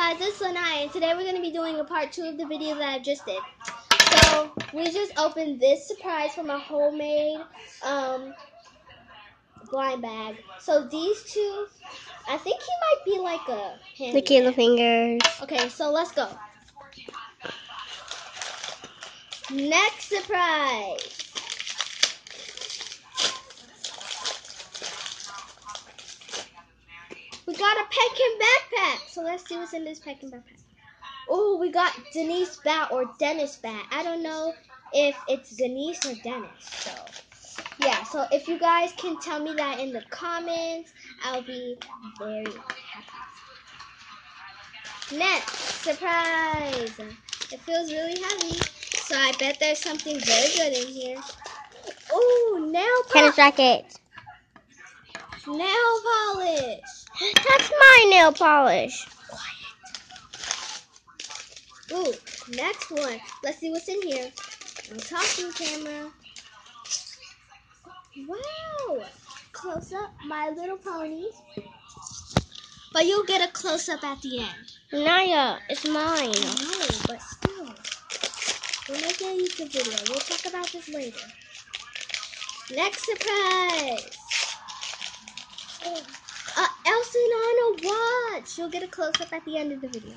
guys, it's Lanai, and today we're going to be doing a part 2 of the video that I just did. So, we just opened this surprise from a homemade blind bag. So these two, I think he might be like a handyman. Licky the fingers. Okay, so let's go. Next surprise. We got a Peckin backpack. So let's see what's in this Peckin backpack. Oh, we got Denise bat or Dennis bat. I don't know if it's Denise or Dennis. So, yeah. So if you guys can tell me that in the comments, I'll be very happy. Next, surprise. It feels really heavy. So I bet there's something very good in here. Oh, nail polish. Tennis racket. Nail polish. That's my nail polish. Ooh, next one. Let's see what's in here. I'm talking camera. Wow. Close up, My Little Pony. But you'll get a close up at the end. Naya, it's mine. No, but still. We're making a YouTube video. We'll talk about this later. Next surprise. Elsa and Anna watch. You'll get a close up at the end of the video.